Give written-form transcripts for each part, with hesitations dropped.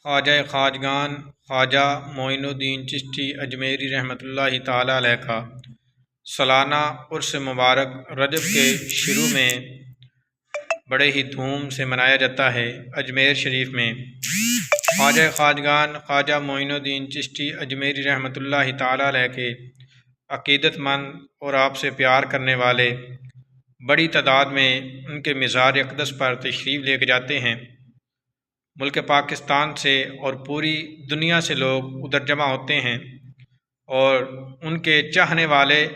خواجہ خواجگان خواجہ معین الدین چشتی اجمیری رحمۃ اللہ تعالیٰ علیہ کا سالانہ عرس مبارک رجب کے شروع میں بڑے ہی دھوم سے منایا جاتا ہے۔ اجمیر شریف میں خواجہ خواجگان خواجہ معین الدین چشتی اجمیری رحمۃ اللہ تعالیٰ علیہ کے عقیدت مند اور آپ سے پیار کرنے والے بڑی تعداد میں ان کے مزار اقدس پر تشریف لے کے جاتے ہیں۔ ملک پاکستان سے اور پوری دنیا سے لوگ ادھر جمع ہوتے ہیں اور ان کے چاہنے والے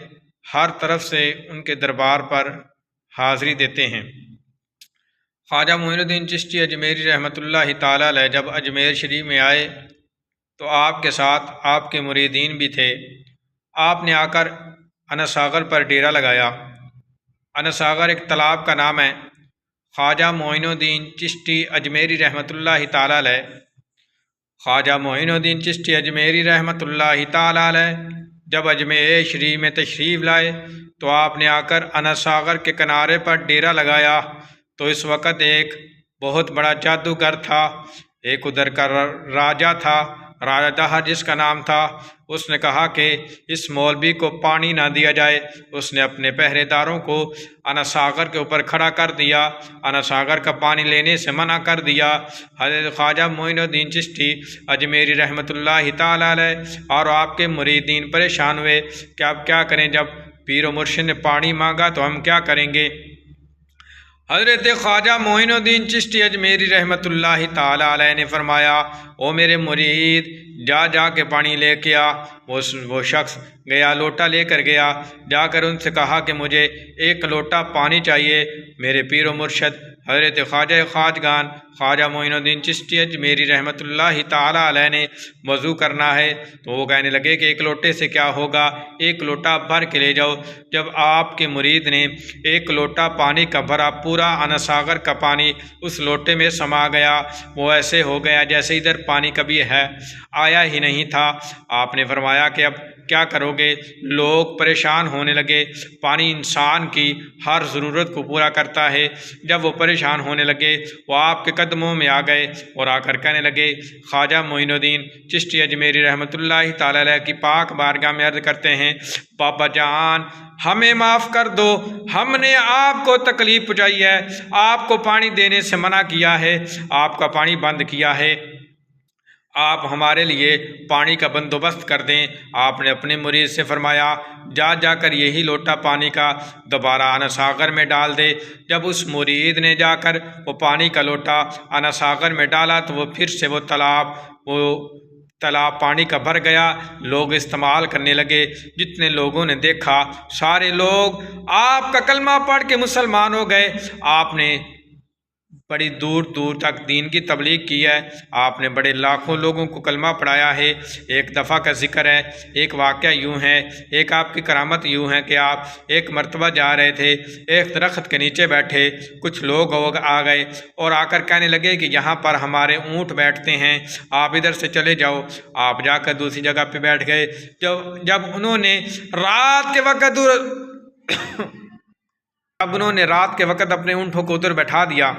ہر طرف سے ان کے دربار پر حاضری دیتے ہیں۔ خواجہ معین الدین چشتی اجمیری رحمۃ اللہ تعالیٰ علیہ جب اجمیر شریف میں آئے تو آپ کے ساتھ آپ کے مریدین بھی تھے۔ آپ نے آ کر انا ساغر پر ڈیرا لگایا۔ انا ساغر ایک تالاب کا نام ہے۔ خواجہ معین الدین چشتی اجمیری رحمۃ اللہ تعالیٰ علیہ خواجہ معین الدین چشتی اجمیری رحمۃ اللہ تعالیٰ علیہ جب اجمیر شریف میں تشریف لائے تو آپ نے آ کر انا ساغر کے کنارے پر ڈیرا لگایا۔ تو اس وقت ایک بہت بڑا جادوگر تھا، ایک ادھر کا راجہ تھا، راجہ دہر جس کا نام تھا۔ اس نے کہا کہ اس مولوی کو پانی نہ دیا جائے۔ اس نے اپنے پہرے داروں کو انا ساغر کے اوپر کھڑا کر دیا، انا ساغر کا پانی لینے سے منع کر دیا۔ حضرت خواجہ معین الدین چشتی اجمیری رحمۃ اللہ تعالیٰ علیہ اور آپ کے مریدین پریشان ہوئے کہ اب کیا کریں، جب پیر و مرشد نے پانی مانگا تو ہم کیا کریں گے۔ حضرت خواجہ معین الدین چشتی اجمیری رحمۃ اللہ تعالیٰ علیہ نے فرمایا، او میرے مرید جا کے پانی لے کے آ۔ وہ شخص گیا، لوٹا لے کر گیا، جا کر ان سے کہا کہ مجھے ایک لوٹا پانی چاہیے۔ میرے پیر و مرشد حضرت خواجہ خواجگان خواجہ معین الدین چشتی اجمیری رحمۃ اللہ تعالیٰ علیہ نے وضو کرنا ہے تو وہ کہنے لگے کہ ایک لوٹے سے کیا ہوگا، ایک لوٹا بھر کے لے جاؤ۔ جب آپ کے مرید نے ایک لوٹا پانی کا بھرا، پورا انا ساغر کا پانی اس لوٹے میں سما گیا۔ وہ ایسے ہو گیا جیسے ادھر پانی کبھی آیا ہی نہیں تھا۔ آپ نے فرمایا کہ اب کیا کرو گے؟ لوگ پریشان ہونے لگے۔ پانی انسان کی ہر ضرورت کو پورا کرتا ہے۔ جب وہ پریشان ہونے لگے وہ آپ کے قدموں میں آ گئے اور آ کر کہنے لگے، خواجہ معین الدین چشتی اجمیری رحمۃ اللہ تعالیٰ علیہ کی پاک بارگاہ میں عرض کرتے ہیں، بابا جان ہمیں معاف کر دو، ہم نے آپ کو تکلیف پہنچائی ہے، آپ کو پانی دینے سے منع کیا ہے، آپ کا پانی بند کیا ہے، آپ ہمارے لیے پانی کا بندوبست کر دیں۔ آپ نے اپنے مرید سے فرمایا، جا کر یہی لوٹا پانی کا دوبارہ انا ساغر میں ڈال دے۔ جب اس مرید نے جا کر وہ پانی کا لوٹا انا ساغر میں ڈالا تو وہ پھر سے وہ تالاب پانی کا بھر گیا۔ لوگ استعمال کرنے لگے۔ جتنے لوگوں نے دیکھا سارے لوگ آپ کا کلمہ پڑھ کے مسلمان ہو گئے۔ آپ نے بڑی دور دور تک دین کی تبلیغ کی ہے۔ آپ نے بڑے لاکھوں لوگوں کو کلمہ پڑھایا ہے۔ ایک دفعہ کا ذکر ہے، ایک واقعہ یوں ہے، ایک آپ کی کرامت یوں ہے کہ آپ ایک مرتبہ جا رہے تھے، ایک درخت کے نیچے بیٹھے، کچھ لوگ آ گئے اور آ کر کہنے لگے کہ یہاں پر ہمارے اونٹ بیٹھتے ہیں، آپ ادھر سے چلے جاؤ۔ آپ جا کر دوسری جگہ پہ بیٹھ گئے۔ جب انہوں نے رات کے وقت اپنے اونٹوں کو ادھر بیٹھا دیا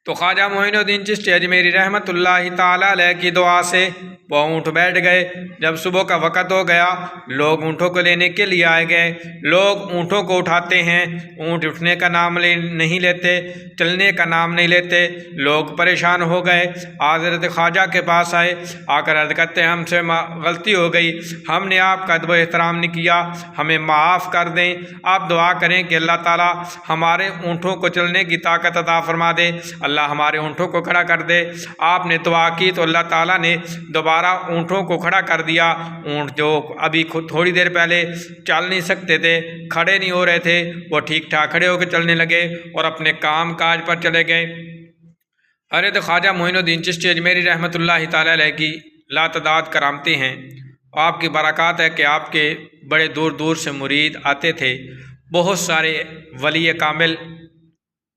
تو خواجہ معین الدین چشتی اجمیری رحمۃ اللہ تعالیٰ علیہ کی دعا سے وہ اونٹ بیٹھ گئے۔ جب صبح کا وقت ہو گیا، لوگ اونٹوں کو لینے کے لیے آئے گئے۔ لوگ اونٹوں کو اٹھاتے ہیں، اونٹ اٹھنے کا نام نہیں لیتے، چلنے کا نام نہیں لیتے۔ لوگ پریشان ہو گئے، حضرت خواجہ کے پاس آئے، آ کر عرض کرتے ہیں، ہم سے غلطی ہو گئی، ہم نے آپ کا ادب و احترام نہیں کیا، ہمیں معاف کر دیں۔ آپ دعا کریں کہ اللہ تعالیٰ ہمارے اونٹوں کو چلنے کی طاقت عطا فرما دے، اللہ ہمارے اونٹوں کو کھڑا کر دے۔ آپ نے دعا کی تو اللہ تعالیٰ نے دوبارہ اونٹوں کو کھڑا کر دیا۔ اونٹ جو ابھی تھوڑی دیر پہلے چل نہیں سکتے تھے، کھڑے نہیں ہو رہے تھے، وہ ٹھیک ٹھاک کھڑے ہو کے چلنے لگے اور اپنے کام کاج پر چلے گئے۔ حضرت خواجہ معین الدین چشتی اجمیری رحمۃ اللہ تعالیٰ علیہ کی لاتعداد کرامتیں ہیں۔ آپ کی برکات ہے کہ آپ کے بڑے دور دور سے مرید آتے تھے۔ بہت سارے ولی کامل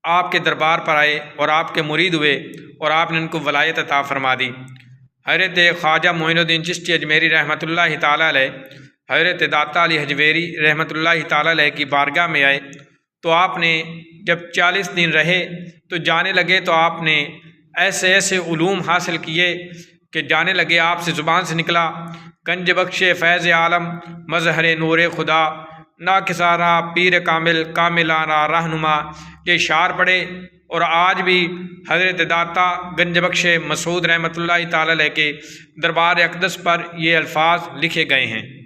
آپ کے دربار پر آئے اور آپ کے مرید ہوئے اور آپ نے ان کو ولایت عطا فرما دی۔ حضرت خواجہ معین الدین چشتی اجمیری رحمۃ اللہ تعالیٰ علیہ حضرت داتا علی حجویری رحمۃ اللہ تعالیٰ علیہ کی بارگاہ میں آئے تو آپ نے جب 40 دن رہے تو جانے لگے تو آپ نے ایسے ایسے علوم حاصل کیے کہ جانے لگے آپ سے زبان سے نکلا گنج بخش فیض عالم مظہر نور خدا ناکسارہ پیر کامل کاملانہ رہنما، یہ اشعار پڑھے۔ اور آج بھی حضرت داتا گنج بخش مسعود رحمۃ اللہ تعالی علیہ کے دربار اقدس پر یہ الفاظ لکھے گئے ہیں۔